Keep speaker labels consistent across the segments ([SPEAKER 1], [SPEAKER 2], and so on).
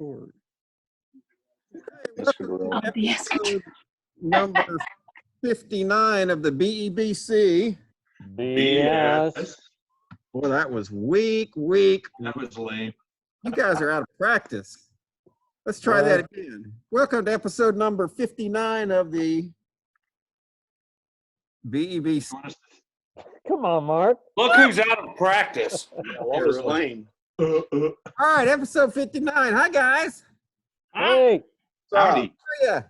[SPEAKER 1] record.
[SPEAKER 2] Episode
[SPEAKER 1] number 59 of the BEBC
[SPEAKER 3] BS.
[SPEAKER 1] Well, that was weak.
[SPEAKER 4] That was lame.
[SPEAKER 1] You guys are out of practice. Let's try that again. Welcome to episode number 59 of the BEBC.
[SPEAKER 3] Come on, Mark.
[SPEAKER 5] Look who's out of practice.
[SPEAKER 4] That was lame.
[SPEAKER 1] All right, episode 59. Hi, guys.
[SPEAKER 3] Hey.
[SPEAKER 4] Howdy.
[SPEAKER 1] How are you?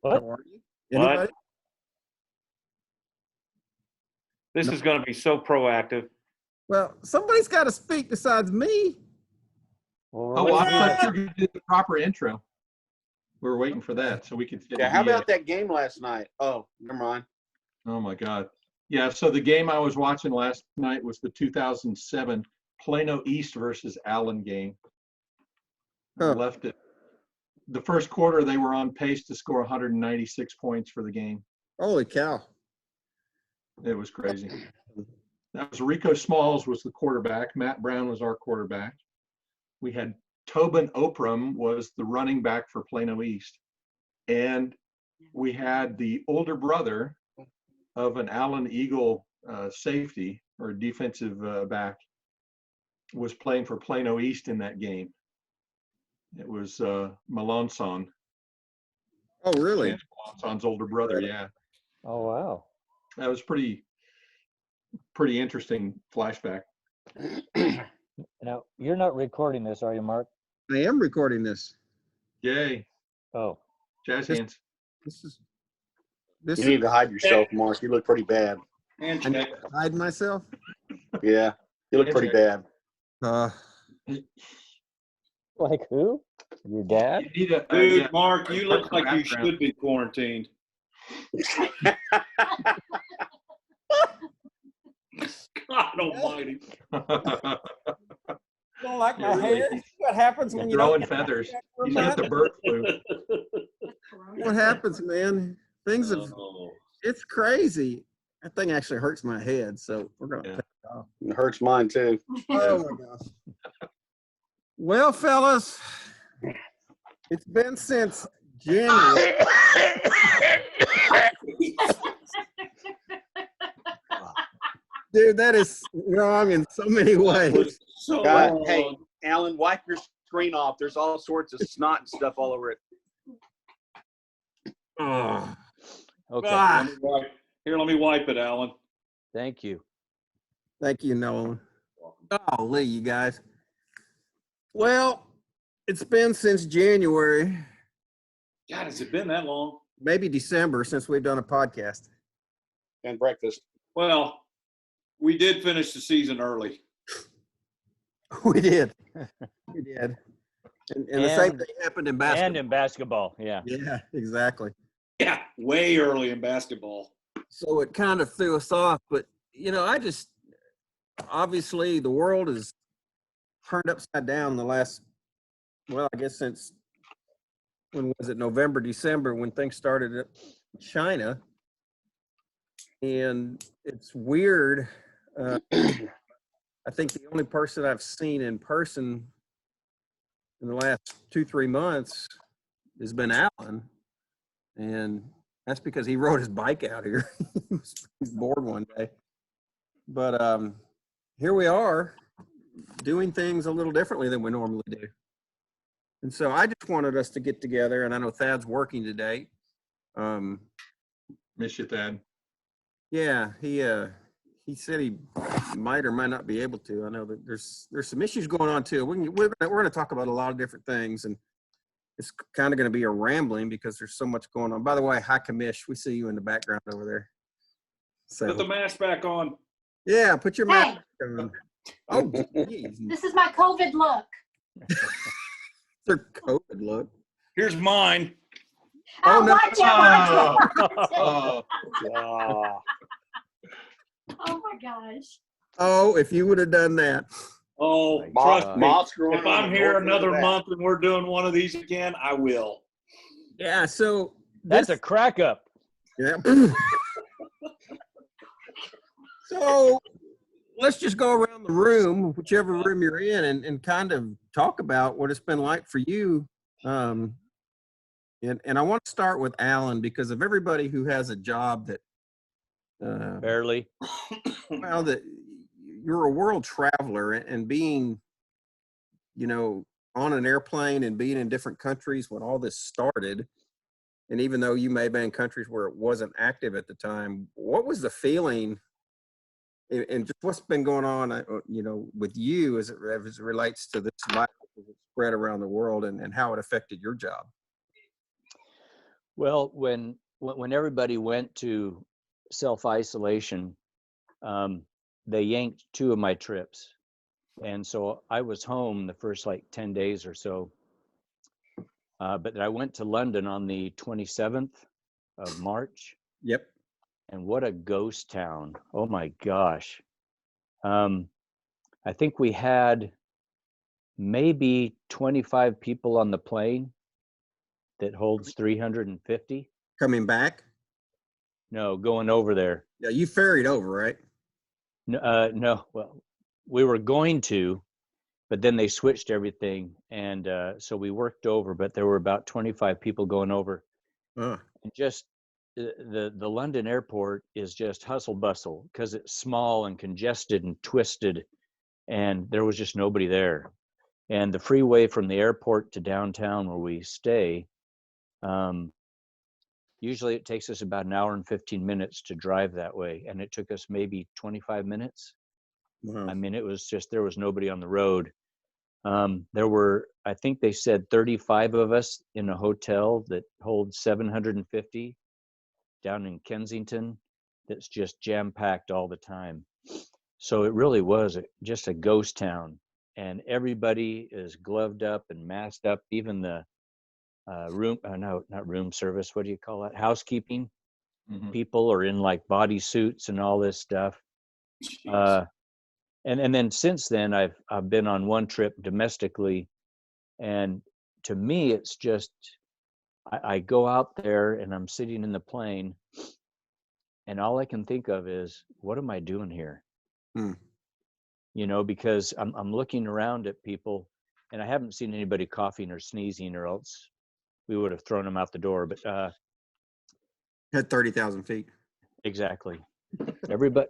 [SPEAKER 3] What?
[SPEAKER 1] How are you? Anybody?
[SPEAKER 5] This is going to be so proactive.
[SPEAKER 1] Well, somebody's got to speak besides me.
[SPEAKER 4] Oh, I thought you were going to do the proper intro. We were waiting for that so we could get
[SPEAKER 6] Yeah, how about that game last night? Oh, never mind.
[SPEAKER 4] Oh, my God. Yeah, so the game I was watching last night was the 2007 Plano East versus Allen game.
[SPEAKER 1] Huh.
[SPEAKER 4] Left it. The first quarter, they were on pace to score 196 points for the game.
[SPEAKER 1] Holy cow.
[SPEAKER 4] It was crazy. That was Rico Smalls was the quarterback. Matt Brown was our quarterback. We had Tobin Opram was the running back for Plano East. And we had the older brother of an Allen Eagle safety or defensive back was playing for Plano East in that game. It was Malonson.
[SPEAKER 1] Oh, really?
[SPEAKER 4] Malonson's older brother, yeah.
[SPEAKER 3] Oh, wow.
[SPEAKER 4] That was pretty interesting flashback.
[SPEAKER 3] Now, you're not recording this, are you, Mark?
[SPEAKER 1] I am recording this.
[SPEAKER 4] Yay.
[SPEAKER 3] Oh.
[SPEAKER 4] Jazz hands.
[SPEAKER 1] This
[SPEAKER 6] You
[SPEAKER 1] is
[SPEAKER 6] need to hide yourself, Mark. You look pretty bad.
[SPEAKER 1] I need to hide myself.
[SPEAKER 6] Yeah, you look pretty bad.
[SPEAKER 3] Like who? Your dad?
[SPEAKER 4] You need a,
[SPEAKER 5] Dude,
[SPEAKER 4] yeah,
[SPEAKER 5] Mark, you look like you
[SPEAKER 4] background.
[SPEAKER 5] should be quarantined. God almighty.
[SPEAKER 1] Don't like my
[SPEAKER 4] Yeah, really.
[SPEAKER 1] hair. What happens when
[SPEAKER 4] He's
[SPEAKER 1] you don't
[SPEAKER 4] throwing
[SPEAKER 1] get
[SPEAKER 4] feathers.
[SPEAKER 1] for a
[SPEAKER 4] He's got
[SPEAKER 1] month?
[SPEAKER 4] the bird flu.
[SPEAKER 1] What happens, man? Things have,
[SPEAKER 5] Oh.
[SPEAKER 1] it's crazy. That thing actually hurts my head, so we're going to
[SPEAKER 4] Yeah.
[SPEAKER 1] take it off.
[SPEAKER 6] It hurts mine too.
[SPEAKER 1] Oh, my gosh. Well, fellas, it's been since January. Dude, that is wrong in so many ways.
[SPEAKER 5] So
[SPEAKER 6] God,
[SPEAKER 5] long.
[SPEAKER 6] hey, Alan, wipe your screen off. There's all sorts of snot and stuff all over it.
[SPEAKER 1] Oh,
[SPEAKER 3] Okay.
[SPEAKER 5] Let me wipe- Here, let me wipe it, Alan.
[SPEAKER 3] Thank you.
[SPEAKER 1] thank you, Nolan. Golly, you guys. Well, it's been since January,
[SPEAKER 5] God, has it been that long?
[SPEAKER 1] maybe December, since we've done a podcast.
[SPEAKER 6] And breakfast.
[SPEAKER 5] Well, we did finish the season early.
[SPEAKER 1] We did. We did. And the same thing happened in basketball.
[SPEAKER 3] And in basketball, yeah.
[SPEAKER 1] Yeah, exactly.
[SPEAKER 5] Yeah, way early in basketball.
[SPEAKER 1] So it kind of threw us off. But, obviously the world is turned upside down the last, I guess since, when was it, November, December, when things started in China. And it's weird. I think the only person I've seen in person in the last 2-3 months has been Alan. And that's because he rode his bike out here. He's bored one day. But here we are doing things a little differently than we normally do. And so I just wanted us to get together, and I know Thad's working today.
[SPEAKER 4] Miss you, Thad.
[SPEAKER 1] Yeah, he said he might or might not be able to. I know that there's some issues going on too. We're going to talk about a lot of different things, and it's kind of going to be a rambling because there's so much going on. By the way, hi Kamish, we see you in the background over there.
[SPEAKER 5] Put the
[SPEAKER 1] So
[SPEAKER 5] mask back on.
[SPEAKER 1] yeah, put your mask on. Oh, geez.
[SPEAKER 2] This is my COVID look.
[SPEAKER 1] Their COVID look.
[SPEAKER 5] Here's mine.
[SPEAKER 1] Oh,
[SPEAKER 2] Oh,
[SPEAKER 1] no.
[SPEAKER 2] watch out, watch out.
[SPEAKER 4] Oh,
[SPEAKER 2] Oh my gosh.
[SPEAKER 1] Oh, if you would have done that.
[SPEAKER 5] Oh,
[SPEAKER 3] Moss-
[SPEAKER 5] trust me.
[SPEAKER 6] Moss growing
[SPEAKER 5] If I'm
[SPEAKER 6] on
[SPEAKER 5] here
[SPEAKER 6] both
[SPEAKER 5] another
[SPEAKER 6] ends of that.
[SPEAKER 5] month and we're doing one of these again, I will.
[SPEAKER 1] Yeah, so
[SPEAKER 3] That's a crack up.
[SPEAKER 1] yeah. So let's just go around the room, whichever room you're in, and kind of talk about what it's been like for you. And I want to start with Alan, because of everybody who has a job that,
[SPEAKER 3] Barely.
[SPEAKER 1] well, that you're a world traveler, and being, on an airplane and being in different countries when all this started. And even though you may have been in countries where it wasn't active at the time, what was the feeling and just what's been going on, with you as it relates to this virus as it spread around the world, and how it affected your job?
[SPEAKER 3] Well, when everybody went to self-isolation, they yanked 2 of my trips. And so I was home the first 10 days or so. But I went to London on the 27th of March.
[SPEAKER 1] Yep.
[SPEAKER 3] And what a ghost town. Oh my gosh. I think we had maybe 25 people on the plane that holds 350.
[SPEAKER 1] Coming back?
[SPEAKER 3] No, going over there.
[SPEAKER 1] Yeah, you ferried over, right?
[SPEAKER 3] No, well, we were going to, but then they switched everything. And so we worked over, but there were about 25 people going over. And just the London airport is just hustle bustle because it's small and congested and twisted, and there was just nobody there. And the freeway from the airport to downtown where we stay, usually it takes us about an hour and 15 minutes to drive that way, and it took us maybe 25 minutes.
[SPEAKER 1] Wow.
[SPEAKER 3] I mean, it was just, there was nobody on the road. There were, I think they said 35 of us in a hotel that holds 750 down in Kensington, that's just jam-packed all the time. So it really was just a ghost town, and everybody is gloved up and masked up. Even the not room service, what do you call that? Housekeeping people are in bodysuits and all this stuff. And then since then, I've been on one trip domestically, and to me, it's just, I go out there and I'm sitting in the plane, and all I can think of is, what am I doing here? Because I'm looking around at people, and I haven't seen anybody coughing or sneezing, or else we would have thrown them out the door. But
[SPEAKER 1] At 30,000 feet.
[SPEAKER 3] Exactly. Everybody,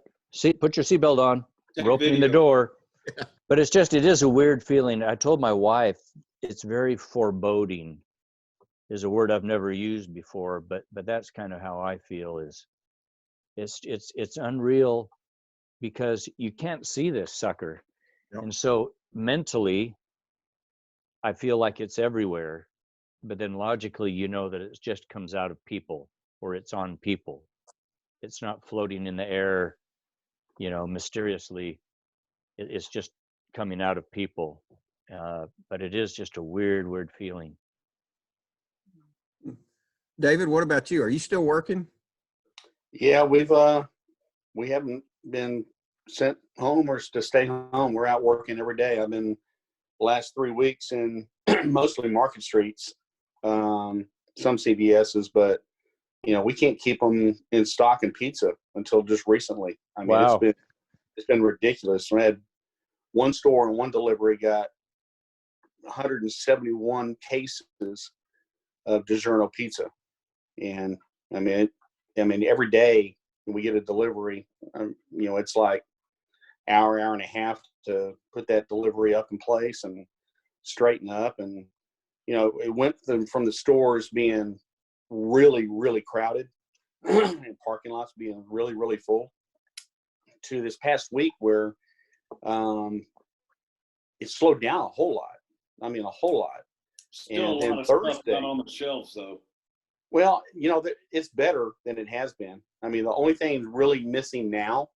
[SPEAKER 3] put your seatbelt on.
[SPEAKER 5] Take
[SPEAKER 3] We're opening
[SPEAKER 5] video.
[SPEAKER 3] the door. But it is a weird feeling. I told my wife it's very foreboding. Is a word I've never used before, but that's kind of how I feel. Is it's unreal, because you can't see this sucker.
[SPEAKER 1] Yep.
[SPEAKER 3] And so mentally I feel like it's everywhere, but then logically that it just comes out of people, or it's on people. It's not floating in the air, mysteriously. It's just coming out of people. But it is just a weird feeling.
[SPEAKER 1] David, what about you? Are you still working?
[SPEAKER 6] Yeah, we haven't been sent home or to stay home. We're out working every day. I've been the last 3 weeks in mostly Market Streets, some CVS's, but we can't keep them in stock in pizza until just recently. I mean,
[SPEAKER 3] Wow.
[SPEAKER 6] it's been ridiculous. We had one store and one delivery got 171 cases of DiGiorno pizza, and I mean every day we get a delivery. It's like hour and a half to put that delivery up in place and straighten up, and it went from the stores being really, really crowded and parking lots being really, really full to this past week where it slowed down a whole lot. I mean, a whole lot.
[SPEAKER 5] Still
[SPEAKER 6] And
[SPEAKER 5] a
[SPEAKER 6] then
[SPEAKER 5] lot of stuff
[SPEAKER 6] Thursday-
[SPEAKER 5] not on the shelves, though.
[SPEAKER 6] Well, it's better than it has been. I mean, the only thing really missing now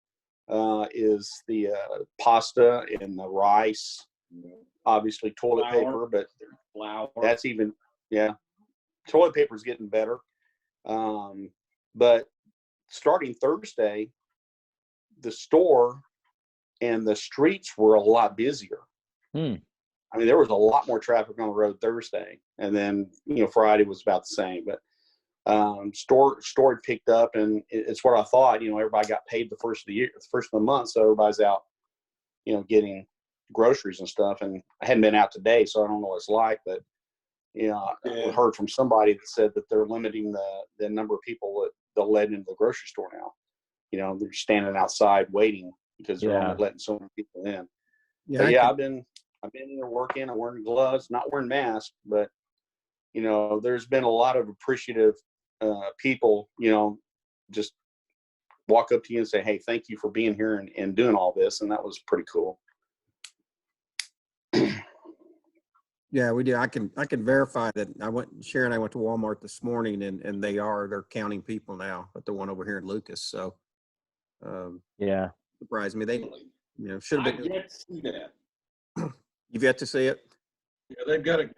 [SPEAKER 6] is the pasta and the rice, obviously toilet
[SPEAKER 5] Flour.
[SPEAKER 6] paper, but
[SPEAKER 5] Flour.
[SPEAKER 6] that's even, toilet paper is getting better. But starting Thursday, the store and the streets were a lot busier. I mean, there was a lot more traffic on the road Thursday, and then Friday was about the same. But store had picked up, and it's what I thought. Everybody got paid the first of the year, the first of the month, so everybody's out getting groceries and stuff. And I hadn't been out today, so I don't know what it's like, but I heard from somebody that said that they're limiting the number of people that they'll let into the grocery store now. They're standing outside waiting because they're only letting so many people in. I've been in there working. I'm wearing gloves, not wearing masks, but there's been a lot of appreciative people, just walk up to you and say, hey, thank you for being here and doing all this. And that was pretty cool.
[SPEAKER 1] Yeah, we do. I can verify that. Sharon and I went to Walmart this morning, and they're counting people now, but the one over here in Lucas. So, surprised me. They, should have been.
[SPEAKER 5] I yet to see that.
[SPEAKER 1] You've yet to see it?
[SPEAKER 4] Yeah, they've got it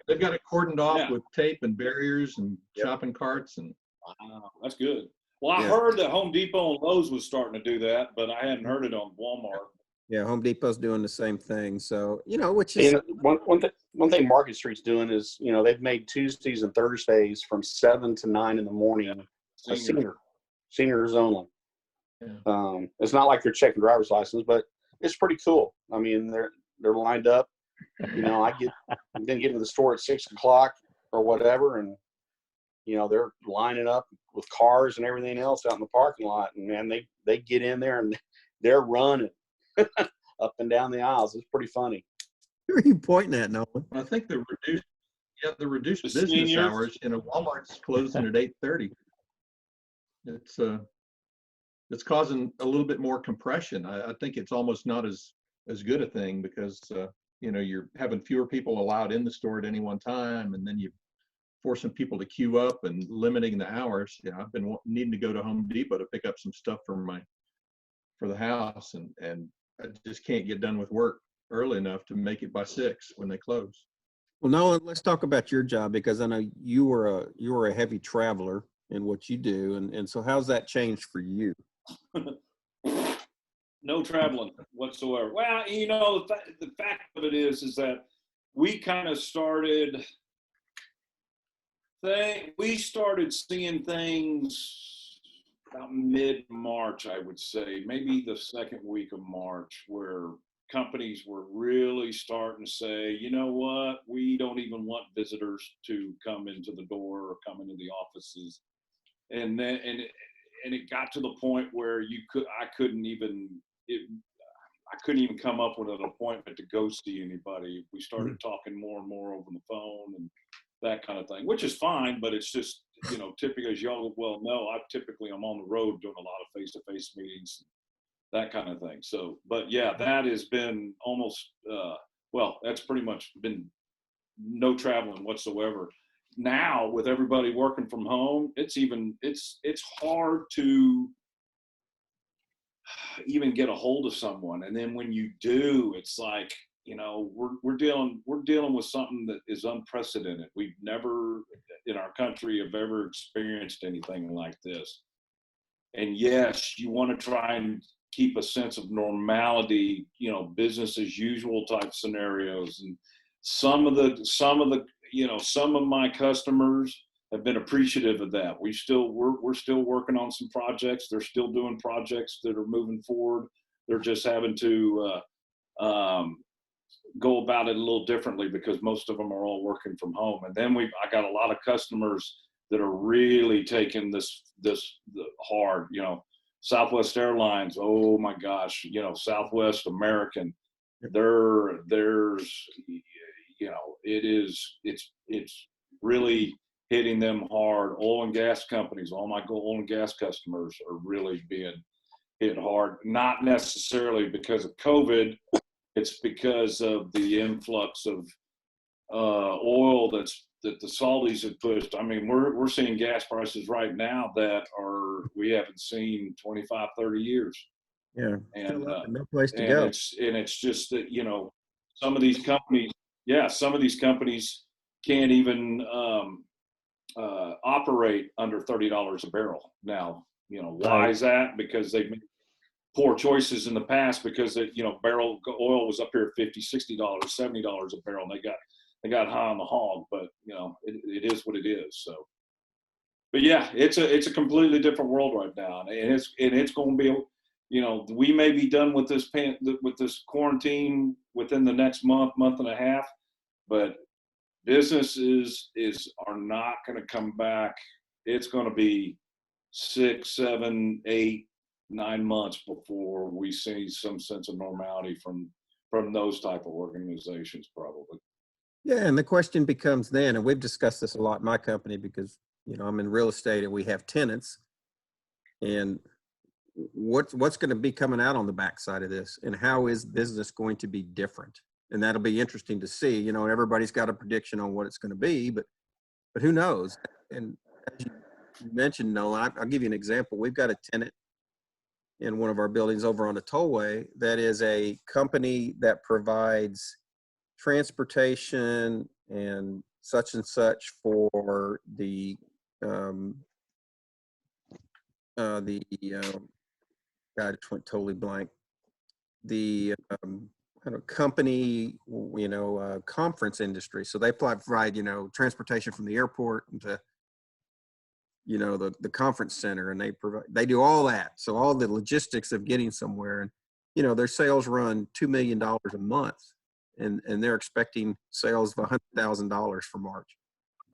[SPEAKER 4] cordoned off with tape and barriers and shopping carts and.
[SPEAKER 5] Wow, that's good. Well, I heard that Home Depot and Lowe's was starting to do that, but I hadn't heard it on Walmart.
[SPEAKER 1] Yeah, Home Depot's doing the same thing. So, which is
[SPEAKER 6] one thing Market Street's doing is, they've made Tuesdays and Thursdays from 7 to 9 in the morning seniors only. Yeah. It's not like they're checking driver's license, but it's pretty cool. I mean, they're lined up. I've been getting to the store at 6 o'clock or whatever, and they're lining up with cars and everything else out in the parking lot, and man, they get in there and they're running up and down the aisles. It's pretty funny.
[SPEAKER 1] Who are you pointing at, Nolan?
[SPEAKER 4] I think the reduced business hours in a Walmart's closing at 8:30. It's causing a little bit more compression. I think it's almost not as good a thing because you're having fewer people allowed in the store at any one time, and then you're forcing people to queue up and limiting the hours. I've been needing to go to Home Depot to pick up some stuff for the house, and I just can't get done with work early enough to make it by 6 when they close.
[SPEAKER 1] Well, Nolan, let's talk about your job, because I know you were a heavy traveler in what you do, and so how's that changed for you?
[SPEAKER 5] No traveling whatsoever. Well, the fact of it is that we kind of started seeing things about mid-March, I would say, maybe the second week of March, where companies were really starting to say, you know what, we don't even want visitors to come into the door or come into the offices. And it got to the point where I couldn't even come up with an appointment to go see anybody. We started talking more and more over the phone and that kind of thing, which is fine, but it's just, typically, as y'all well know, I'm on the road doing a lot of face-to-face meetings, that kind of thing. So, but yeah, that has been almost, that's pretty much been no traveling whatsoever. Now, with everybody working from home, it's hard to even get a hold of someone. And then when you do, it's like, we're dealing with something that is unprecedented. We've never in our country have ever experienced anything like this. And yes, you want to try and keep a sense of normality, business as usual type scenarios. And some of my customers have been appreciative of that. We're still working on some projects. They're still doing projects that are moving forward. They're just having to go about it a little differently because most of them are all working from home. And then I got a lot of customers that are really taking this hard. Southwest Airlines, oh my gosh, Southwest American, it's really hitting them hard. Oil and gas companies, all my oil and gas customers are really being hit hard, not necessarily because of COVID. It's because of the influx of oil that the Saudis have pushed. I mean, we're seeing gas prices right now that we haven't seen 25, 30 years.
[SPEAKER 1] Yeah,
[SPEAKER 5] and
[SPEAKER 1] no place to go.
[SPEAKER 5] It's just that some of these companies can't even operate under $30 a barrel now. Why is that? Because they've made poor choices in the past, because barrel oil was up here at $50, $60, $70 a barrel, and they got high on the hog. But it is what it is. So, but yeah, it's a completely different world right now, and it's going to be you know, we may be done with this quarantine within the next month and a half, but businesses are not going to come back. It's going to be 6, 7, 8, 9 months before we see some sense of normality from those type of organizations, probably.
[SPEAKER 1] Yeah, and the question becomes then, and we've discussed this a lot in my company because, you know, I'm in real estate and we have tenants, and what's going to be coming out on the backside of this, and how is business going to be different? And that'll be interesting to see. You know, everybody's got a prediction on what it's going to be, but who knows? And as you mentioned, Nolan, I'll give you an example. We've got a tenant in one of our buildings over on the tollway that is a company that provides transportation and such for the God, it went totally blank. The kind of company, you know, conference industry. So they provide, you know, transportation from the airport to, you know, the conference center, and they do all that. So all the logistics of getting somewhere, and, you know, their sales run $2 million a month, and they're expecting sales of $100,000 for March.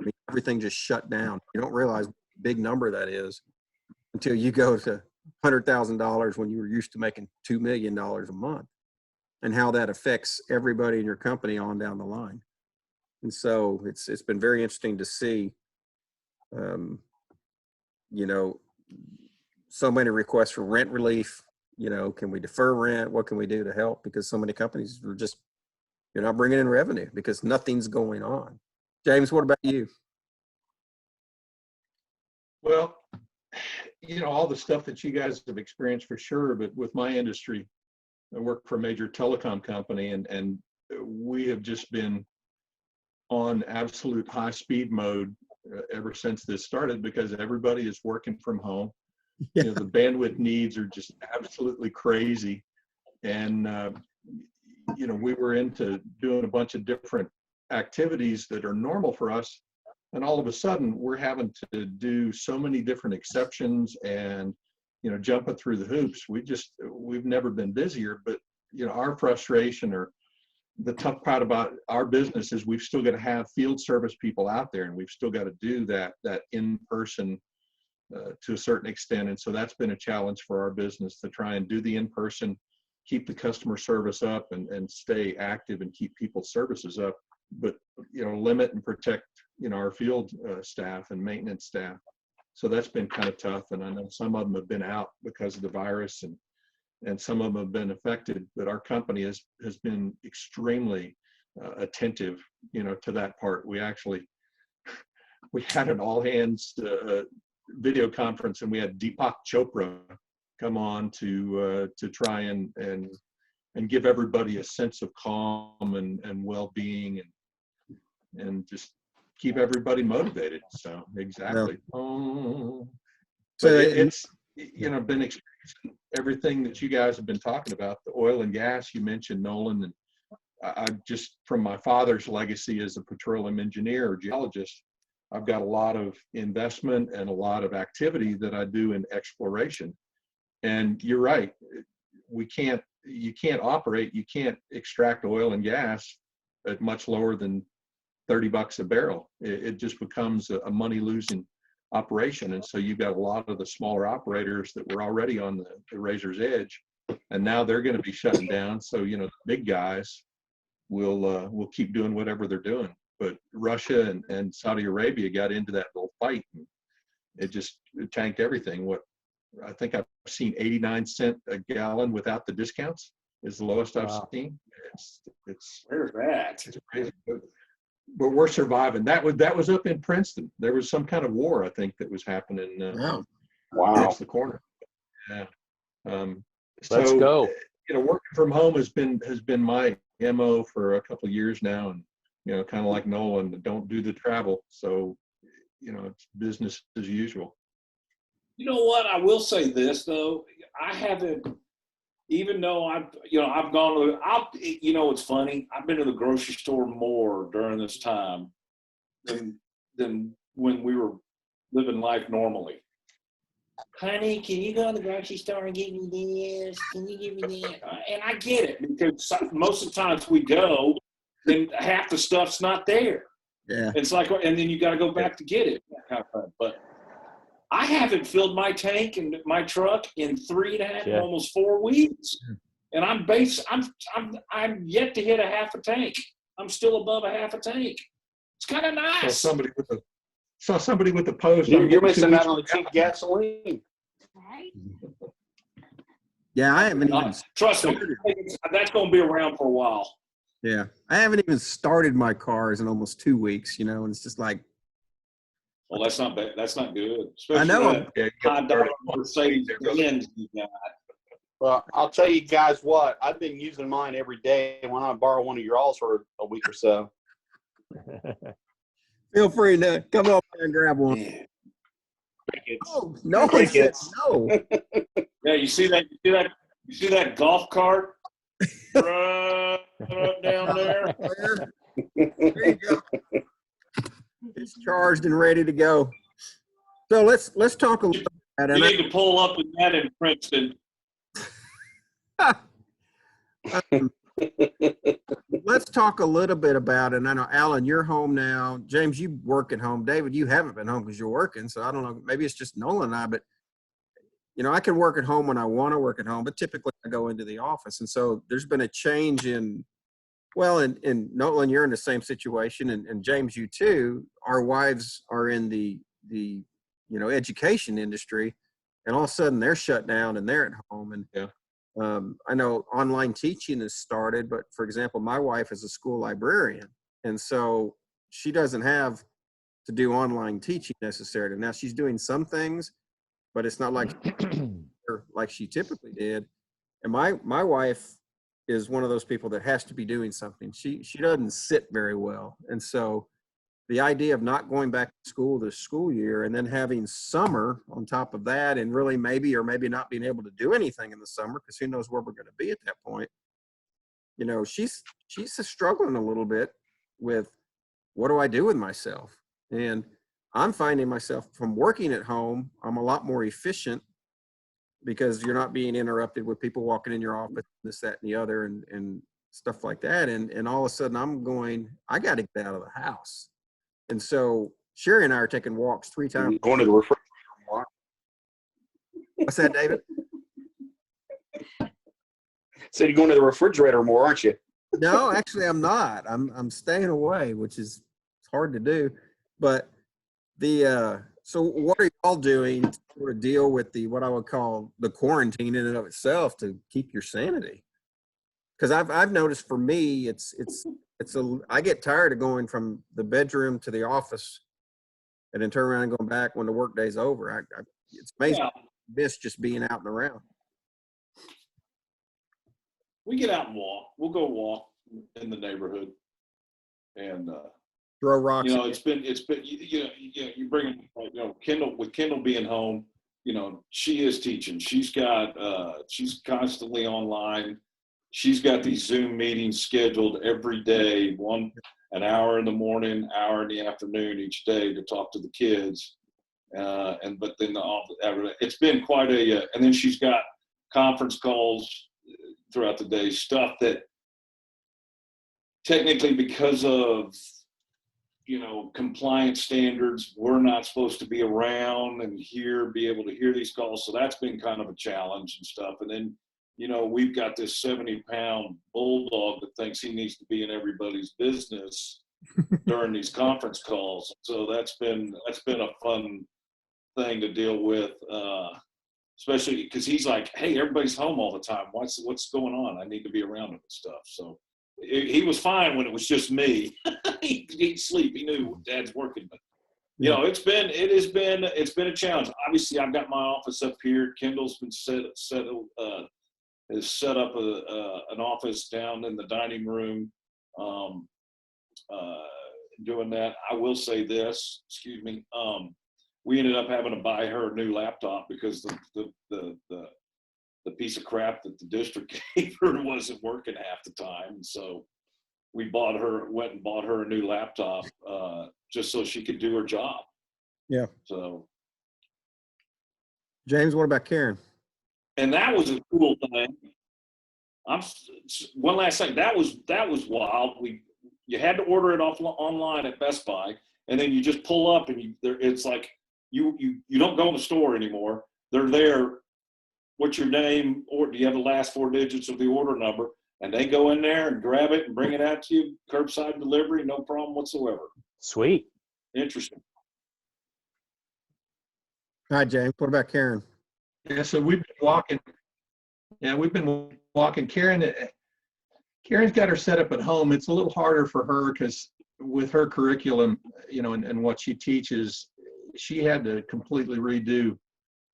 [SPEAKER 1] I mean, everything just shut down. You don't realize what a big number that is until you go to $100,000 when you were used to making $2 million a month, and how that affects everybody in your company on down the line. And so it's been very interesting to see, you know, so many requests for rent relief. You know, can we defer rent? What can we do to help? Because so many companies are just, you're not bringing in revenue because nothing's going on. James, what about you?
[SPEAKER 4] Well, you know, all the stuff that you guys have experienced for sure, but with my industry, I work for a major telecom company, and we have just been on absolute high speed mode ever since this started, because everybody is working from home.
[SPEAKER 1] Yeah.
[SPEAKER 4] You know, the bandwidth needs are just absolutely crazy. And, you know, we were into doing a bunch of different activities that are normal for us. And all of a sudden we're having to do so many different exceptions and, you know, jumping through the hoops. We've never been busier, but, you know, our frustration, or the tough part about our business, is we've still got to have field service people out there, and we've still got to do that in person to a certain extent. And so that's been a challenge for our business, to try and do the in person, keep the customer service up, and stay active and keep people's services up, but, you know, limit and protect, you know, our field staff and maintenance staff. So that's been kind of tough. And I know some of them have been out because of the virus, and some of them have been affected, but our company has been extremely attentive, you know, to that part. We had an all hands video conference, and we had Deepak Chopra come on to try and give everybody a sense of calm and well-being, and just keep everybody motivated. So exactly.
[SPEAKER 1] Yeah.
[SPEAKER 4] So
[SPEAKER 1] it's,
[SPEAKER 4] you know, been experiencing everything that you guys have been talking about. The oil and gas, you mentioned, Nolan, and I just, from my father's legacy as a petroleum engineer or geologist, I've got a lot of investment and a lot of activity that I do in exploration. And you're right, you can't extract oil and gas at much lower than $30 a barrel. It just becomes a money losing operation. And so you've got a lot of the smaller operators that were already on the razor's edge, and now they're going to be shutting down. So, you know, the big guys will keep doing whatever they're doing. But Russia and Saudi Arabia got into that little fight, and it tanked everything. What I think I've seen 89 cents a gallon without the discounts is the lowest I've seen. It's
[SPEAKER 5] Where's that?
[SPEAKER 4] It's crazy. But we're surviving. That was up in Princeton. There was some kind of war, I think, that was happening next the corner. Yeah.
[SPEAKER 3] Let's go.
[SPEAKER 4] You know, working from home has been my MO for a couple of years now, and, you know, kind of like Nolan, don't do the travel. So, you know, it's business as usual.
[SPEAKER 5] You know what? I will say this though. I haven't, even though I've gone to, you know, it's funny. I've been to the grocery store more during this time than when we were living life normally. honey, can you go to the grocery store and get me this? Can you give me that? And I get it, because most of the times we go, then half the stuff's not there.
[SPEAKER 1] Yeah.
[SPEAKER 5] It's like, and then you got to go back to get it. That kind of thing. But I haven't filled my tank and my truck in 3.5, almost 4 weeks, and I'm yet to hit a half a tank. I'm still above a half a tank. It's kind of nice.
[SPEAKER 4] Saw somebody with the post.
[SPEAKER 6] You're missing out on the cheap gasoline.
[SPEAKER 2] Right?
[SPEAKER 1] Yeah, I haven't even
[SPEAKER 5] Trust me, that's going to be around for a while.
[SPEAKER 1] Yeah, I haven't even started my cars in almost 2 weeks, and it's just like.
[SPEAKER 5] Well, that's not bad. That's not good.
[SPEAKER 1] I know.
[SPEAKER 5] That $5 Mercedes-Benz you got.
[SPEAKER 6] Well, I'll tell you guys what, I've been using mine every day. Why not borrow one of your alls for a week or so?
[SPEAKER 1] Feel free to come over and grab one.
[SPEAKER 5] Yeah.
[SPEAKER 1] Oh, no, he said no.
[SPEAKER 5] Yeah, you see that? You see that golf cart right down there?
[SPEAKER 1] There you go. It's charged and ready to go. So let's talk a little bit.
[SPEAKER 5] You need to pull up with that in Princeton.
[SPEAKER 1] Let's talk a little bit about it. And I know, Alan, you're home now. James, you work at home. David, you haven't been home because you're working. So I don't know. Maybe it's just Nolan and I, but I can work at home when I want to work at home, but typically I go into the office. And so there's been a change in Nolan, you're in the same situation, and James, you too. Our wives are in the education industry, and all of a sudden they're shut down and they're at home. And I know online teaching has started, but for example, my wife is a school librarian, and so she doesn't have to do online teaching necessarily. Now she's doing some things, but it's not like she typically did. And my wife is one of those people that has to be doing something. She doesn't sit very well. And so the idea of not going back to school this school year and then having summer on top of that, and really maybe or maybe not being able to do anything in the summer, because who knows where we're going to be at that point. She's struggling a little bit with, what do I do with myself? And I'm finding myself, from working at home, I'm a lot more efficient because you're not being interrupted with people walking in your office, this, that, and the other, and stuff like that. And all of a sudden I'm going, I got to get out of the house. And so Sherry and I are taking walks 3 times.
[SPEAKER 6] Going to the refrigerator more.
[SPEAKER 1] What's that, David?
[SPEAKER 6] Said you're going to the refrigerator more, aren't you?
[SPEAKER 1] No, actually I'm not. I'm staying away, which is hard to do. But so what are y'all doing to sort of deal with what I would call the quarantine in and of itself to keep your sanity? Because I've noticed, for me, I get tired of going from the bedroom to the office and then turn around and going back when the work day's over. It's amazing. I miss just being out and around.
[SPEAKER 5] We get out and walk. We'll go walk in the neighborhood, and
[SPEAKER 1] throw rocks.
[SPEAKER 5] It's been you bring Kendall being home. She is teaching. She's constantly online. She's got these Zoom meetings scheduled every day, an hour in the morning, hour in the afternoon each day, to talk to the kids. But then it's been quite and then she's got conference calls throughout the day, stuff that technically, because of compliance standards, we're not supposed to be around and be able to hear these calls. So that's been kind of a challenge and stuff. And then we've got this 70-pound bulldog that thinks he needs to be in everybody's business during these conference calls. So that's been a fun thing to deal with, especially because he's like, hey, everybody's home all the time. What's going on? I need to be around him and stuff. So he was fine when it was just me. He'd sleep. He knew Dad's working, but it's been a challenge. Obviously, I've got my office up here. Kendall's been has set up an office down in the dining room, doing that. I will say this, we ended up having to buy her a new laptop because the piece of crap that the district gave her wasn't working half the time. So we went and bought her a new laptop just so she could do her job.
[SPEAKER 1] Yeah.
[SPEAKER 5] So
[SPEAKER 1] James, what about Karen?
[SPEAKER 5] And that was a cool thing. One last thing. That was wild. You had to order it off online at Best Buy, and then you just pull up, and it's like you don't go in the store anymore. They're there. What's your name? Or do you have the last 4 digits of the order number? And they go in there and grab it and bring it out to you, curbside delivery, no problem whatsoever.
[SPEAKER 3] Sweet.
[SPEAKER 5] Interesting.
[SPEAKER 1] Hi, James. What about Karen?
[SPEAKER 4] Yeah, so we've been walking. Yeah, we've been walking. Karen's got her set up at home. It's a little harder for her because with her curriculum, and what she teaches, she had to completely redo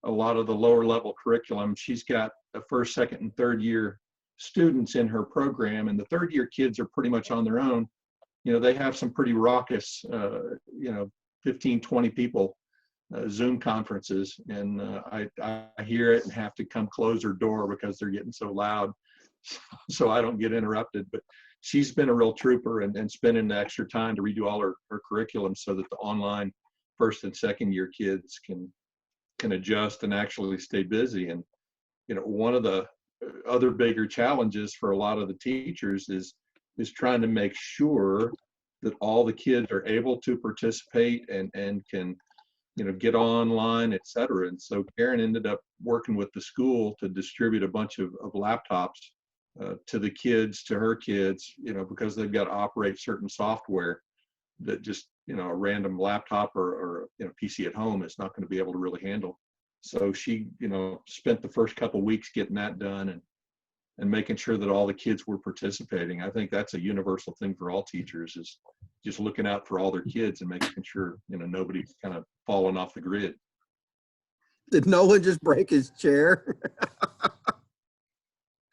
[SPEAKER 4] a lot of the lower level curriculum. She's got a first, second, and third year students in her program, and the third year kids are pretty much on their own. They have some pretty raucous, 15, 20 people Zoom conferences, and I hear it and have to come close her door because they're getting so loud, so I don't get interrupted. But she's been a real trooper and spending the extra time to redo all her curriculum so that the online first and second year kids can adjust and actually stay busy. And one of the other bigger challenges for a lot of the teachers is trying to make sure that all the kids are able to participate and can get online, et cetera. And so Karen ended up working with the school to distribute a bunch of laptops to the kids, to her kids, because they've got to operate certain software that just, a random laptop or PC at home is not going to be able to really handle. So she, spent the first couple of weeks getting that done and making sure that all the kids were participating. I think that's a universal thing for all teachers, is just looking out for all their kids and making sure, nobody's kind of falling off the grid.
[SPEAKER 1] Did Nolan just break his chair?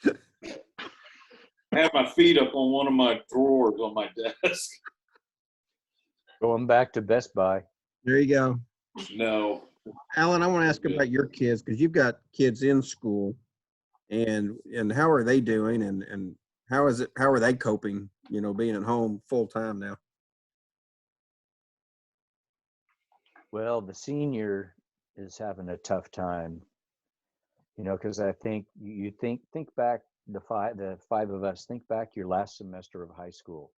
[SPEAKER 5] I have my feet up on one of my drawers on my desk.
[SPEAKER 3] Going back to Best Buy.
[SPEAKER 1] There you go.
[SPEAKER 5] No.
[SPEAKER 1] Alan, I want to ask about your kids, because you've got kids in school, and how are they doing, and how are they coping, being at home full time now?
[SPEAKER 3] Well, the senior is having a tough time, because I think you think back, the five of us, think back your last semester of high school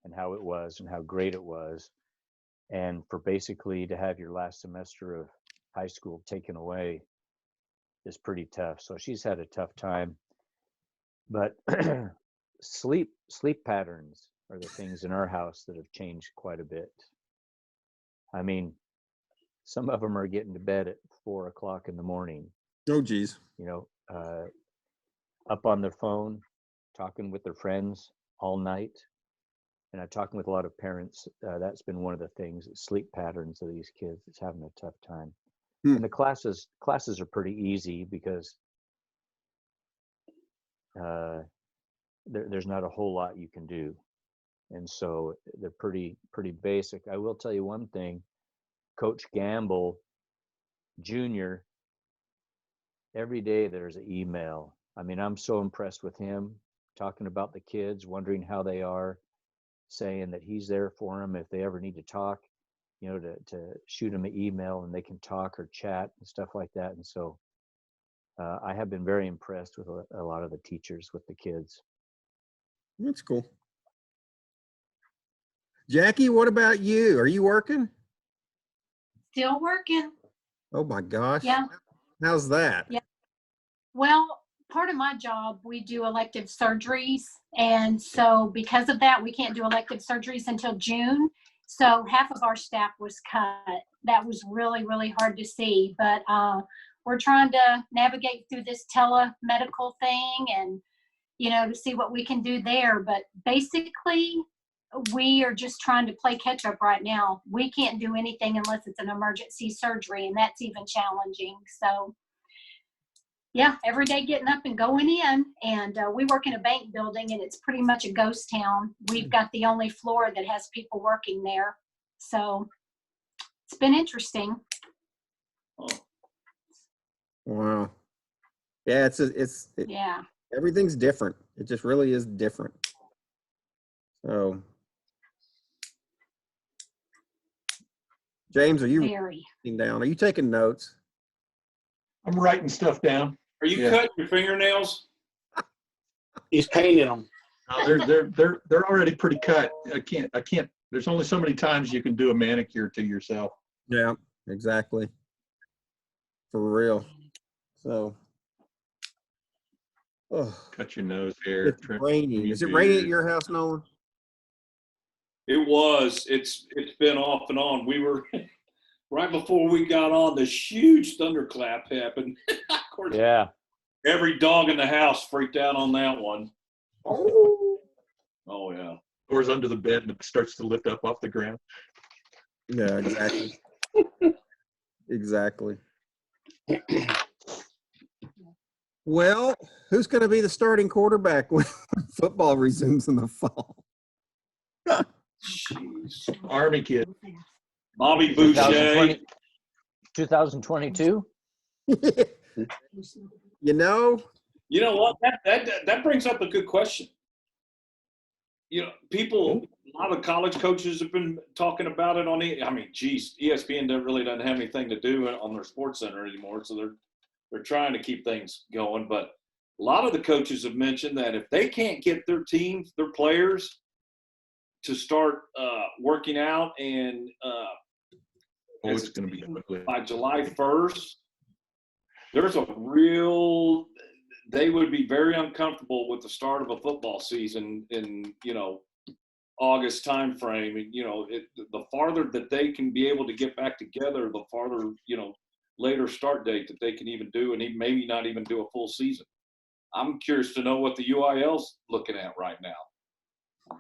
[SPEAKER 3] and how it was and how great it was. And for basically to have your last semester of high school taken away is pretty tough. So she's had a tough time. But sleep patterns are the things in our house that have changed quite a bit. I mean, some of them are getting to bed at 4 o'clock in the morning.
[SPEAKER 1] Oh, geez.
[SPEAKER 3] Up on their phone, talking with their friends all night. And I'm talking with a lot of parents. That's been one of the things, sleep patterns of these kids. It's having a tough time. And the classes are pretty easy because there's not a whole lot you can do. And so they're pretty basic. I will tell you one thing, Coach Gamble Jr., every day there's an email. I mean, I'm so impressed with him, talking about the kids, wondering how they are, saying that he's there for them if they ever need to talk, to shoot them an email and they can talk or chat and stuff like that. And so I have been very impressed with a lot of the teachers with the kids.
[SPEAKER 1] That's cool. Jackie, what about you? Are you working?
[SPEAKER 2] Still working.
[SPEAKER 1] Oh my gosh.
[SPEAKER 2] Yeah.
[SPEAKER 1] How's that?
[SPEAKER 2] Yeah. Well, part of my job, we do elective surgeries. And so because of that, we can't do elective surgeries until June. So half of our staff was cut. That was really, really hard to see. But we're trying to navigate through this telemedical thing and, to see what we can do there. But basically, we are just trying to play catch up right now. We can't do anything unless it's an emergency surgery, and that's even challenging. So yeah, every day getting up and going in. And we work in a bank building, and it's pretty much a ghost town. We've got the only floor that has people working there. So it's been interesting.
[SPEAKER 1] Wow. Yeah,
[SPEAKER 2] Yeah.
[SPEAKER 1] Everything's different. It just really is different. So, James, are you
[SPEAKER 2] Very.
[SPEAKER 1] writing down? Are you taking notes?
[SPEAKER 4] I'm writing stuff down.
[SPEAKER 5] Are you
[SPEAKER 4] Yeah.
[SPEAKER 5] cutting your fingernails?
[SPEAKER 6] He's painting them.
[SPEAKER 4] No, they're already pretty cut. I can't. There's only so many times you can do a manicure to yourself.
[SPEAKER 1] Yeah, exactly. For real. So, oh,
[SPEAKER 4] Cut your nose hair.
[SPEAKER 1] it's
[SPEAKER 4] trim
[SPEAKER 1] raining.
[SPEAKER 4] your
[SPEAKER 1] Is it raining at
[SPEAKER 4] beard.
[SPEAKER 1] your house, Nolan?
[SPEAKER 5] It was. It's been off and on. We were right before we got on. This huge thunderclap happened. Of course,
[SPEAKER 3] Yeah.
[SPEAKER 5] every dog in the house freaked out on that one.
[SPEAKER 6] Oh.
[SPEAKER 5] Oh yeah.
[SPEAKER 4] Doors under the bed and it starts to lift up off the ground.
[SPEAKER 1] Yeah, exactly. Exactly. Well, who's going to be the starting quarterback when football resumes in the fall?
[SPEAKER 5] Jeez.
[SPEAKER 4] Army kid.
[SPEAKER 5] Bobby Boucher.
[SPEAKER 3] 2022?
[SPEAKER 1] You know,
[SPEAKER 5] You know what? That brings up a good question. You know, a lot of college coaches have been talking about it on ESPN doesn't have anything to do on their sports center anymore, so they're trying to keep things going. But a lot of the coaches have mentioned that if they can't get their teams, their players, to start working out and
[SPEAKER 4] It's going to be ugly.
[SPEAKER 5] by July 1st, they would be very uncomfortable with the start of a football season in, August timeframe. And, the farther that they can be able to get back together, the farther, later start date that they can even do, and maybe not even do a full season. I'm curious to know what the UIL's looking at right now.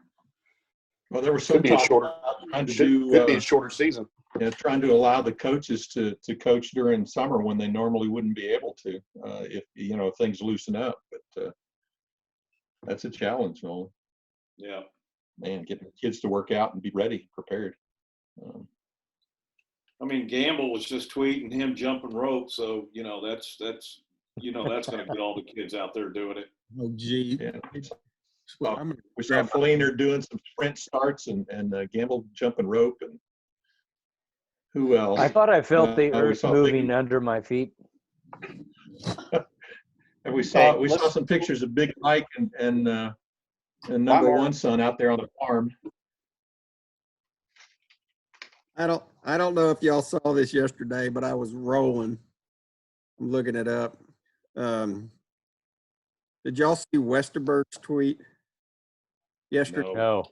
[SPEAKER 4] Well, there was some
[SPEAKER 6] Could be a
[SPEAKER 4] talk
[SPEAKER 6] shorter.
[SPEAKER 4] trying to
[SPEAKER 6] Could be a shorter season.
[SPEAKER 4] trying to allow the coaches to coach during summer when they normally wouldn't be able to, if things loosen up. But that's a challenge, Nolan.
[SPEAKER 5] Yeah.
[SPEAKER 4] Man, getting the kids to work out and be ready, prepared.
[SPEAKER 5] Gamble was just tweeting him jumping rope, so that's going to get all the kids out there doing it.
[SPEAKER 1] oh, gee.
[SPEAKER 4] Yeah.
[SPEAKER 1] I'm
[SPEAKER 4] We saw Fleener doing some sprint starts and Gamble jumping rope, and who else?
[SPEAKER 3] I thought I felt the
[SPEAKER 4] we
[SPEAKER 3] earth
[SPEAKER 4] saw
[SPEAKER 3] moving
[SPEAKER 4] Big-
[SPEAKER 3] under my feet.
[SPEAKER 4] And we saw
[SPEAKER 6] let's-
[SPEAKER 4] some pictures of Big Mike and number one son out there on the farm.
[SPEAKER 1] I don't know if y'all saw this yesterday, but I was rolling. I'm looking it up. Did y'all see Westerberg's tweet yesterday?
[SPEAKER 3] No.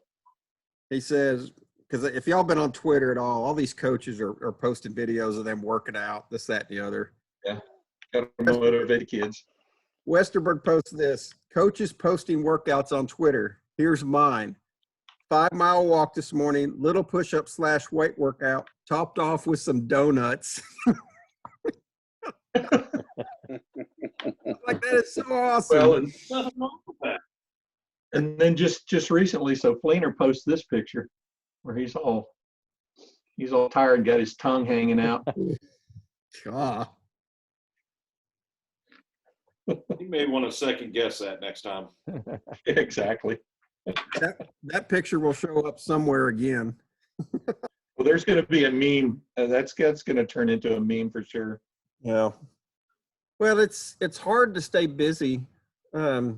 [SPEAKER 1] He says, because if y'all been on Twitter at all these coaches are posting videos of them working out, this, that, and the other.
[SPEAKER 4] Got to motivate the kids.
[SPEAKER 1] Westerberg posts this: coaches posting workouts on Twitter. Here's mine. 5-mile walk this morning, little push-up / weight workout, topped off with some donuts. Like, that is so awesome.
[SPEAKER 4] Well,
[SPEAKER 5] Nothing wrong with that.
[SPEAKER 4] and then just recently, so Fleener posts this picture where he's all tired and got his tongue hanging out.
[SPEAKER 1] God.
[SPEAKER 5] You may want to second guess that next time.
[SPEAKER 4] Exactly.
[SPEAKER 1] That picture will show up somewhere again.
[SPEAKER 4] Well, there's going to be a meme. That's going to turn into a meme for sure.
[SPEAKER 1] Yeah. Well, it's hard to stay busy. I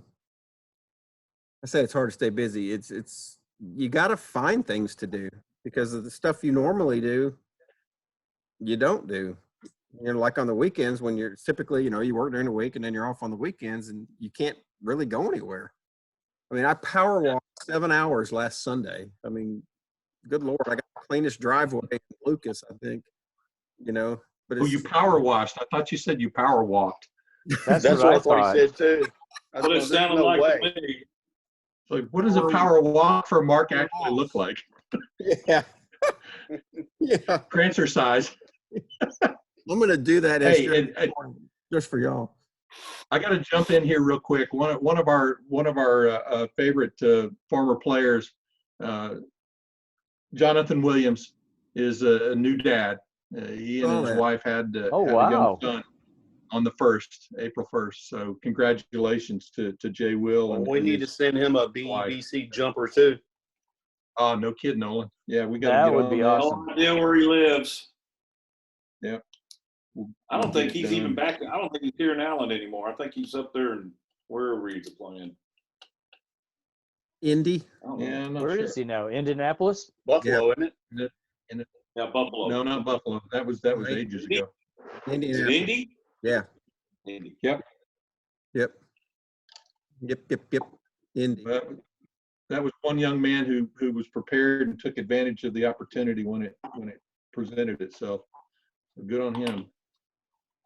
[SPEAKER 1] say it's hard to stay busy. It's you got to find things to do because of the stuff you normally do, you don't do. Like on the weekends when you're typically, you work during the week and then you're off on the weekends and you can't really go anywhere. I power walked 7 hours last Sunday. Good Lord, I got the cleanest driveway in Lucas, I think, but
[SPEAKER 4] You power washed. I thought you said you power walked.
[SPEAKER 3] That's
[SPEAKER 6] That's
[SPEAKER 3] what I
[SPEAKER 6] what I thought
[SPEAKER 3] thought.
[SPEAKER 6] he said too. I
[SPEAKER 5] But it
[SPEAKER 6] thought,
[SPEAKER 5] sounded
[SPEAKER 6] "There's no
[SPEAKER 5] like
[SPEAKER 6] way."
[SPEAKER 5] to me.
[SPEAKER 4] Like, what does a power walk for Mark actually look like?
[SPEAKER 1] yeah. Yeah.
[SPEAKER 4] Prancer size.
[SPEAKER 1] I'm going to do that
[SPEAKER 4] Hey,
[SPEAKER 1] just for y'all.
[SPEAKER 4] I got to jump in here real quick. One of our favorite former players, Jonathan Williams, is a new dad. He and his wife had a young son on the April 1st. So congratulations to Jay Will. And
[SPEAKER 6] we need to send him a BEBC jumper too.
[SPEAKER 4] Oh, no kidding, Nolan. Yeah, we got
[SPEAKER 3] That
[SPEAKER 4] to get
[SPEAKER 3] would
[SPEAKER 4] on
[SPEAKER 3] be
[SPEAKER 4] that.
[SPEAKER 3] awesome.
[SPEAKER 5] No idea where he lives.
[SPEAKER 4] Yep.
[SPEAKER 5] I don't think he's even
[SPEAKER 4] done.
[SPEAKER 5] back. I don't think he's here in Allen anymore. I think he's up there and wherever he's playing.
[SPEAKER 1] Indy.
[SPEAKER 5] I don't know.
[SPEAKER 4] Yeah, I'm not
[SPEAKER 3] Where
[SPEAKER 4] sure.
[SPEAKER 3] is he now? Indianapolis?
[SPEAKER 6] Buffalo, isn't it?
[SPEAKER 5] Yeah, Buffalo.
[SPEAKER 4] No, not Buffalo. That was
[SPEAKER 1] Right.
[SPEAKER 4] ages ago.
[SPEAKER 5] Is it
[SPEAKER 1] Indianapolis.
[SPEAKER 5] Indy?
[SPEAKER 1] Yeah.
[SPEAKER 5] Indy.
[SPEAKER 1] Yep. Indy.
[SPEAKER 4] But that was one young man who was prepared and took advantage of the opportunity when it presented itself. So good on him.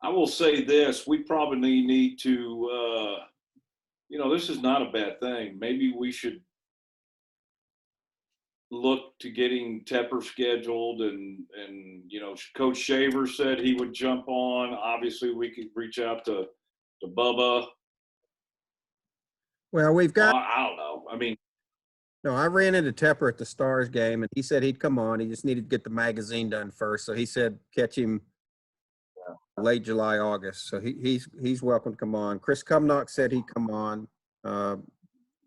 [SPEAKER 5] I will say this: we probably need to. This is not a bad thing. Maybe we should look to getting Tepper scheduled, and Coach Shaver said he would jump on. Obviously, we could reach out to Bubba.
[SPEAKER 1] Well, we've got.
[SPEAKER 5] I don't know. I mean,
[SPEAKER 1] No, I ran into Tepper at the Stars game, and he said he'd come on. He just needed to get the magazine done first. So he said catch him late July, August. So he's welcome to come on. Chris Cumnock said he'd come on.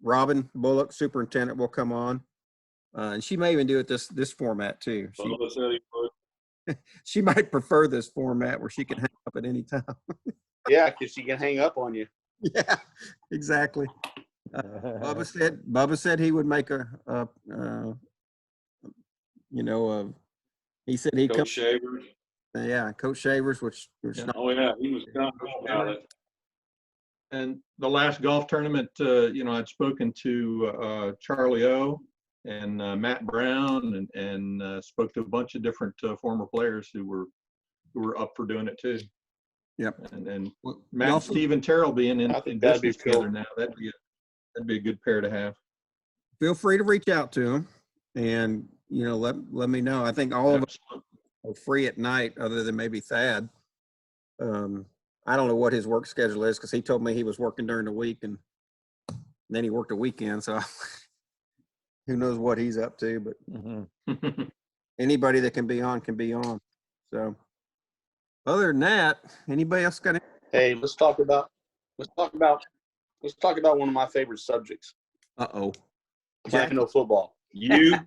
[SPEAKER 1] Robin Bullock, superintendent, will come on. And she may even do it this format too.
[SPEAKER 5] Bubba said he would.
[SPEAKER 1] She might prefer this format where she can hang up at any time.
[SPEAKER 6] Yeah, because she can hang up on you.
[SPEAKER 1] Yeah, exactly. Bubba said he would make he said he'd come.
[SPEAKER 5] Coach Shaver.
[SPEAKER 1] Yeah, Coach Shavers, which
[SPEAKER 4] Yeah.
[SPEAKER 5] Oh yeah, he was done about it.
[SPEAKER 4] And the last golf tournament, I'd spoken to Charlie O and Matt Brown and spoke to a bunch of different former players who were up for doing it too.
[SPEAKER 1] Yep.
[SPEAKER 4] And
[SPEAKER 1] Well,
[SPEAKER 4] Matt,
[SPEAKER 1] also-
[SPEAKER 4] Steve, and Terrell being
[SPEAKER 6] I
[SPEAKER 4] in
[SPEAKER 6] think that'd be
[SPEAKER 4] business together
[SPEAKER 6] cool.
[SPEAKER 4] now, that'd be a good pair to have.
[SPEAKER 1] feel free to reach out to him and let me know. I think all of us are free at night other than maybe Thad. I don't know what his work schedule is because he told me he was working during the week and then he worked a weekend. So who knows what he's up to, but
[SPEAKER 3] Mhm.
[SPEAKER 1] anybody that can be on can be on. So other than that, anybody else got any?
[SPEAKER 6] Hey, let's talk about one of my favorite subjects.
[SPEAKER 1] Uh-oh.
[SPEAKER 6] Plano football.
[SPEAKER 5] You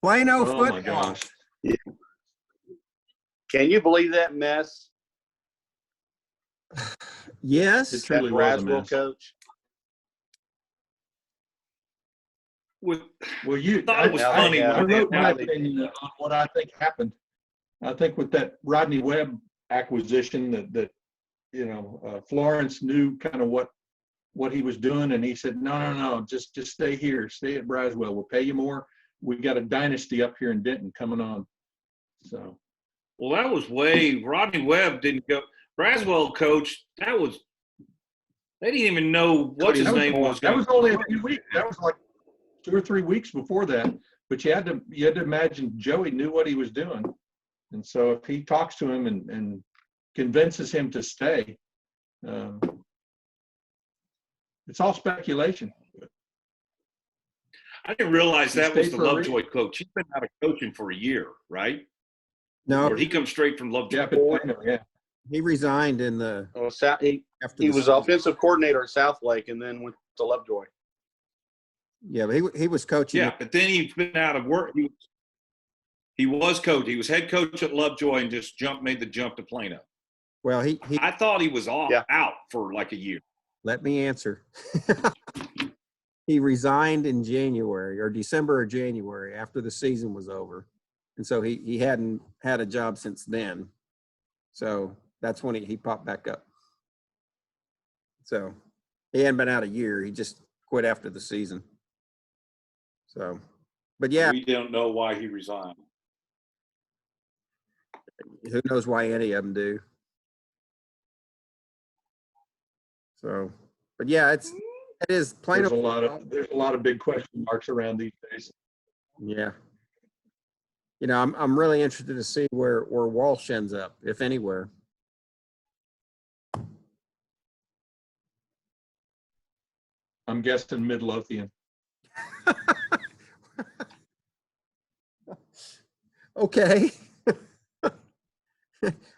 [SPEAKER 1] Plano
[SPEAKER 4] Oh
[SPEAKER 1] football.
[SPEAKER 4] my gosh.
[SPEAKER 6] Can you believe that mess?
[SPEAKER 1] Yes.
[SPEAKER 4] It truly
[SPEAKER 6] That
[SPEAKER 4] was a
[SPEAKER 6] Braswell
[SPEAKER 4] mess.
[SPEAKER 6] coach.
[SPEAKER 5] with
[SPEAKER 4] Well, you
[SPEAKER 5] thought it was
[SPEAKER 6] I-
[SPEAKER 5] funny.
[SPEAKER 6] yeah,
[SPEAKER 4] I
[SPEAKER 5] when they
[SPEAKER 4] wrote my
[SPEAKER 6] they-
[SPEAKER 4] opinion on what I think happened. I think with that Rodney Webb acquisition that Florence knew kind of what he was doing, and he said, no, just stay here, stay at Braswell. We'll pay you more. We got a dynasty up here in Denton coming on. So
[SPEAKER 5] Well, that was Rodney Webb didn't go. Braswell coach, they didn't even know what his
[SPEAKER 4] that was,
[SPEAKER 5] name was.
[SPEAKER 4] that was only a few weeks. That was like 2 or 3 weeks before that. But you had to imagine Joey knew what he was doing. And so if he talks to him and convinces him to stay, it's all speculation.
[SPEAKER 5] I didn't realize
[SPEAKER 4] He
[SPEAKER 5] that was
[SPEAKER 4] stayed
[SPEAKER 5] the
[SPEAKER 4] for a
[SPEAKER 5] Lovejoy coach. He's been out of coaching for a year, right?
[SPEAKER 1] No,
[SPEAKER 5] Or he comes straight from Lovejoy.
[SPEAKER 4] Yeah, but Plano, yeah.
[SPEAKER 1] he resigned in the
[SPEAKER 6] Oh,
[SPEAKER 1] after
[SPEAKER 6] he
[SPEAKER 1] the
[SPEAKER 6] was
[SPEAKER 1] season.
[SPEAKER 6] offensive coordinator at Southlake and then went to Lovejoy.
[SPEAKER 1] Yeah, but he was coaching.
[SPEAKER 5] Yeah, but then he's been out of work. He was coach. He was head coach at Lovejoy and just made the jump to Plano.
[SPEAKER 1] Well, he
[SPEAKER 5] I thought he was
[SPEAKER 6] Yeah.
[SPEAKER 5] out for like a year.
[SPEAKER 1] let me answer. He resigned in January or December or January after the season was over. And so he hadn't had a job since then. So that's when he popped back up. So he hadn't been out a year. He just quit after the season. So, but yeah,
[SPEAKER 5] We don't know why he resigned.
[SPEAKER 1] who knows why any of them do. So, but yeah, it is Plano.
[SPEAKER 4] There's a lot of big question marks around these days.
[SPEAKER 1] Yeah. I'm really interested to see where Walsh ends up, if anywhere.
[SPEAKER 4] I'm guessing Midlothian.
[SPEAKER 1] Okay.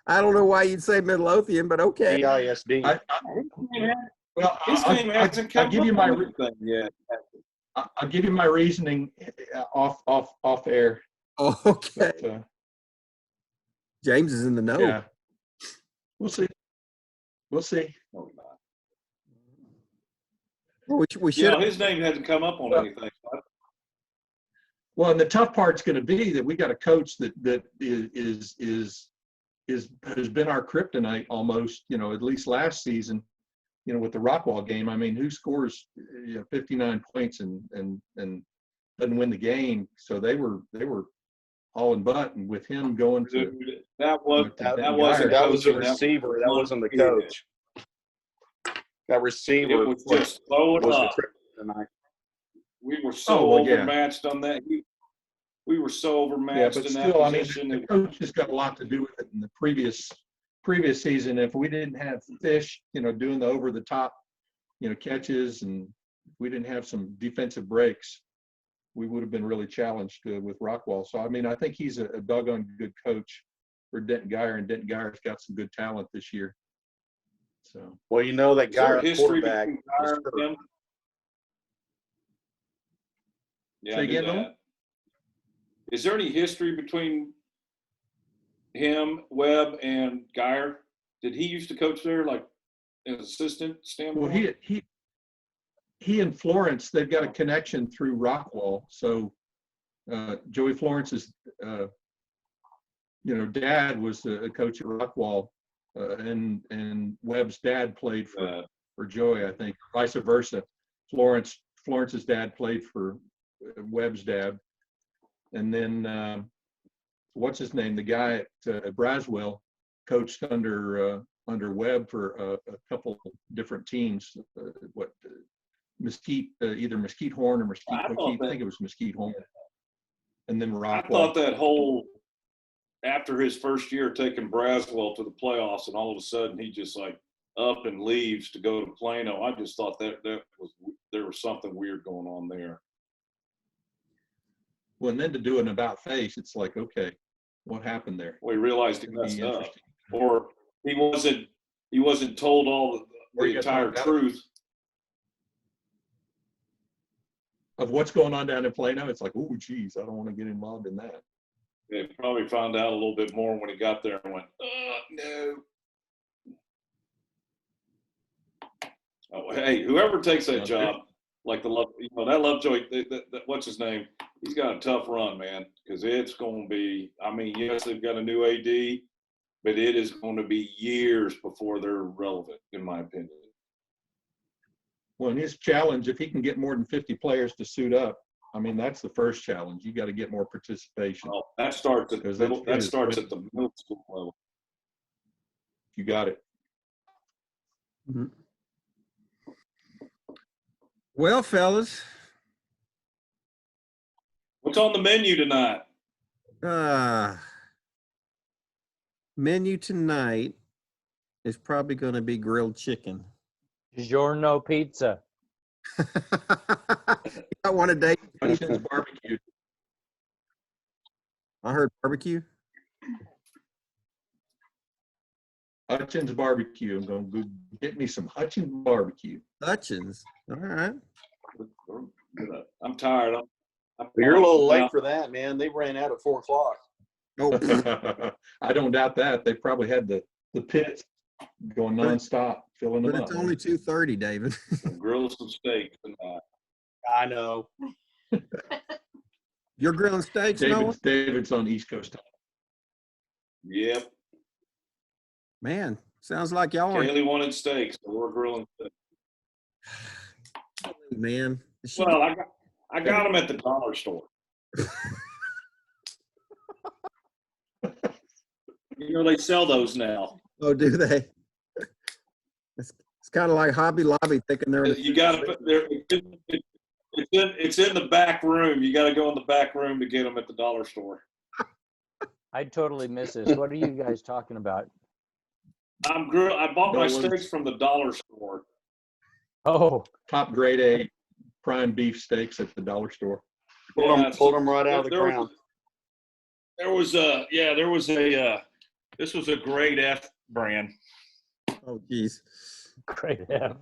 [SPEAKER 1] I don't know why you'd say Midlothian, but okay.
[SPEAKER 6] BISD.
[SPEAKER 4] Well,
[SPEAKER 5] His name hasn't come
[SPEAKER 4] I'll give you my
[SPEAKER 5] up with anything yet.
[SPEAKER 4] I'll give you my reasoning off air.
[SPEAKER 1] Okay.
[SPEAKER 4] But,
[SPEAKER 1] James is in the know.
[SPEAKER 4] Yeah. We'll see. We'll see.
[SPEAKER 5] No, not.
[SPEAKER 1] We
[SPEAKER 5] You
[SPEAKER 1] should.
[SPEAKER 5] know, his name hasn't come up on anything.
[SPEAKER 4] Well, and the tough part's going to be that we got a coach that has been our kryptonite almost, you know, at least last season, you know, with the Rockwall game. I mean, who scores 59 points and doesn't win the game? So they were all in butt, and with him going to
[SPEAKER 5] That wasn't
[SPEAKER 6] That was the receiver. That wasn't the coach. That receiver
[SPEAKER 5] It was just blowing
[SPEAKER 6] was
[SPEAKER 5] up.
[SPEAKER 6] the tonight.
[SPEAKER 5] We were so overmatched on that. We were so overmatched
[SPEAKER 4] but
[SPEAKER 5] in
[SPEAKER 4] still,
[SPEAKER 5] that
[SPEAKER 4] I mean,
[SPEAKER 5] position.
[SPEAKER 4] the coach has got a lot to do with it. In the previous season, if we didn't have Fish, you know, doing the over the top, you know, catches, and if we didn't have some defensive breaks, we would have been really challenged with Rockwall. So, I mean, I think he's a doggone good coach for Denton Geyer, and Denton Geyer's got some good talent this year. So,
[SPEAKER 6] Well, you know that
[SPEAKER 5] Is there
[SPEAKER 6] guy,
[SPEAKER 5] history
[SPEAKER 6] quarterback.
[SPEAKER 5] between Geyer
[SPEAKER 6] is
[SPEAKER 5] and
[SPEAKER 6] hurt.
[SPEAKER 5] him? Yeah,
[SPEAKER 4] Say
[SPEAKER 5] I knew
[SPEAKER 4] again, Nolan?
[SPEAKER 5] that. Is there any history between him, Webb, and Geyer? Did he used to coach there, like an assistant standpoint?
[SPEAKER 4] well, he and Florence, they've got a connection through Rockwall. So, Joey Florence's, you know, dad was a coach at Rockwall, and Webb's dad played for Joey, I think, vice versa. Florence's dad played for Webb's dad, and then what's his name? The guy at Braswell coached under Webb for a couple different teams. Mesquite, either Mesquite Horn or Mesquite. I think it was Mesquite Horn. And then Rockwall.
[SPEAKER 5] I thought that whole after his first year taking Braswell to the playoffs, and all of a sudden he just like up and leaves to go to Plano. I just thought that there was something weird going on there.
[SPEAKER 4] Well, and then to do an about face, it's like, okay, what happened there?
[SPEAKER 5] Well, he realized he
[SPEAKER 4] It'd be
[SPEAKER 5] messed up,
[SPEAKER 4] interesting.
[SPEAKER 5] or he wasn't told all
[SPEAKER 4] Or
[SPEAKER 5] the
[SPEAKER 4] he got
[SPEAKER 5] entire
[SPEAKER 4] knocked out.
[SPEAKER 5] truth.
[SPEAKER 4] Of what's going on down in Plano. It's like, oh, geez, I don't want to get involved in that.
[SPEAKER 5] They probably found out a little bit more when he got there and went, no. Oh, hey, whoever takes that job, like that Lovejoy, what's his name? He's got a tough run, man, because it's going to be, I mean, yes, they've got a new AD, but it is going to be years before they're relevant, in my opinion.
[SPEAKER 4] Well, and his challenge, if he can get more than 50 players to suit up, I mean, that's the first challenge. You got to get more participation.
[SPEAKER 5] Well, that starts at
[SPEAKER 4] Because
[SPEAKER 5] the middle school level.
[SPEAKER 4] You got it.
[SPEAKER 1] Mm-hmm. Well, fellas,
[SPEAKER 5] What's on the menu tonight?
[SPEAKER 1] menu tonight is probably going to be grilled chicken.
[SPEAKER 3] DiGiorno pizza.
[SPEAKER 1] I want a date.
[SPEAKER 4] Hutchins barbecue.
[SPEAKER 1] I heard barbecue.
[SPEAKER 4] Hutchins barbecue. I'm going to go get me some Hutchins barbecue.
[SPEAKER 1] Hutchins. All right.
[SPEAKER 5] I'm tired.
[SPEAKER 6] You're a little late for that, man. They ran out at 4:00.
[SPEAKER 1] Oh,
[SPEAKER 4] I don't doubt that. They probably had the pits going nonstop, filling them
[SPEAKER 1] but
[SPEAKER 4] up.
[SPEAKER 1] it's only 2:30, David.
[SPEAKER 5] Grill some steak tonight.
[SPEAKER 6] I know.
[SPEAKER 1] You're grilling steaks, Noah?
[SPEAKER 4] David's on East Coast time.
[SPEAKER 5] Yep.
[SPEAKER 1] Man, sounds like y'all are.
[SPEAKER 5] Kaylee wanted steaks, so we're grilling steak.
[SPEAKER 1] Man.
[SPEAKER 5] Well, I got them at the dollar store. You know, they sell those now.
[SPEAKER 1] Oh, do they? It's kind of like Hobby Lobby thinking they're.
[SPEAKER 5] You got to put there. It's in the back room. You got to go in the back room to get them at the dollar store.
[SPEAKER 3] I totally miss this. What are you guys talking about?
[SPEAKER 5] I bought my
[SPEAKER 4] Nolan's.
[SPEAKER 5] steaks from the dollar store.
[SPEAKER 3] Oh,
[SPEAKER 4] Top grade A prime beef steaks at the dollar store.
[SPEAKER 6] Pulled them right out of the ground.
[SPEAKER 5] This was a grade F brand.
[SPEAKER 1] Oh, geez.
[SPEAKER 3] great. Yeah.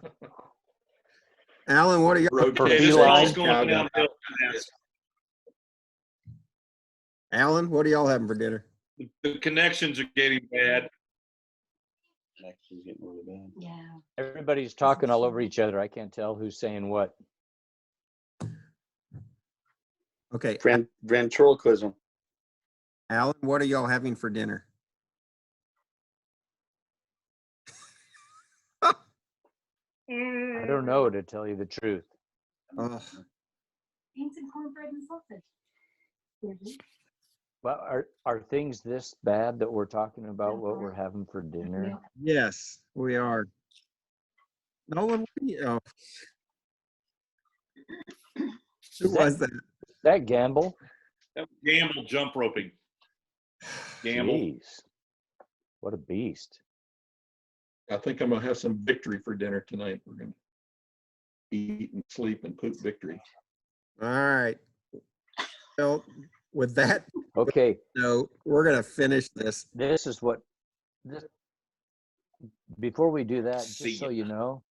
[SPEAKER 1] Alan, what are you?
[SPEAKER 4] Rotated
[SPEAKER 5] This
[SPEAKER 3] feline.
[SPEAKER 5] ball's going downhill fast.
[SPEAKER 1] Alan, what are y'all having for dinner?
[SPEAKER 5] The connections are getting bad.
[SPEAKER 6] Connection's getting really bad.
[SPEAKER 2] Yeah.
[SPEAKER 3] Everybody's talking all over each other. I can't tell who's saying what.
[SPEAKER 1] Okay,
[SPEAKER 6] Ventriloquism.
[SPEAKER 1] Alan, what are y'all having for dinner?
[SPEAKER 3] I don't know, to tell you the truth.
[SPEAKER 1] Oh,
[SPEAKER 2] Beans and cornbread and sausage.
[SPEAKER 3] But are things this bad that we're talking about what we're having for dinner?
[SPEAKER 1] yes, we are. Nolan, who was that?
[SPEAKER 3] That gamble?
[SPEAKER 5] That was Gamble jump roping. Gamble.
[SPEAKER 3] Jeez. What a beast.
[SPEAKER 4] I think I'm gonna have some victory for dinner tonight. We're gonna eat and sleep and poop victory.
[SPEAKER 1] All right. Well, with that
[SPEAKER 3] Okay,
[SPEAKER 1] note, we're going to finish this.
[SPEAKER 3] this is what before we do that,
[SPEAKER 5] See
[SPEAKER 3] just so
[SPEAKER 5] ya.
[SPEAKER 3] you know,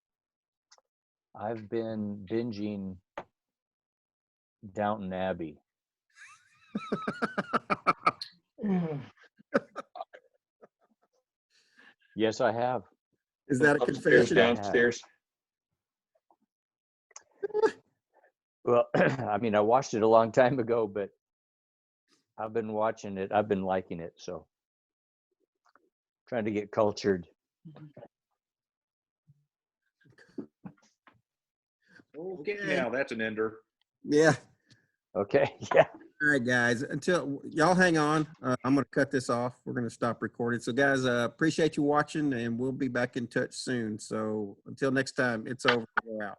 [SPEAKER 3] I've been binging Downton Abbey. Yes, I have.
[SPEAKER 1] Is that a
[SPEAKER 4] Upstairs,
[SPEAKER 1] confession?
[SPEAKER 4] downstairs.
[SPEAKER 3] Well, I mean, I watched it a long time ago, but I've been watching it. I've been liking it, so trying to get cultured.
[SPEAKER 5] Okay, now that's an ender.
[SPEAKER 1] Yeah.
[SPEAKER 3] Okay, yeah.
[SPEAKER 1] All right, guys. Until y'all hang on, I'm going to cut this off. We're going to stop recording. So, guys, appreciate you watching, and we'll be back in touch soon. So, until next time, it's over. We're out.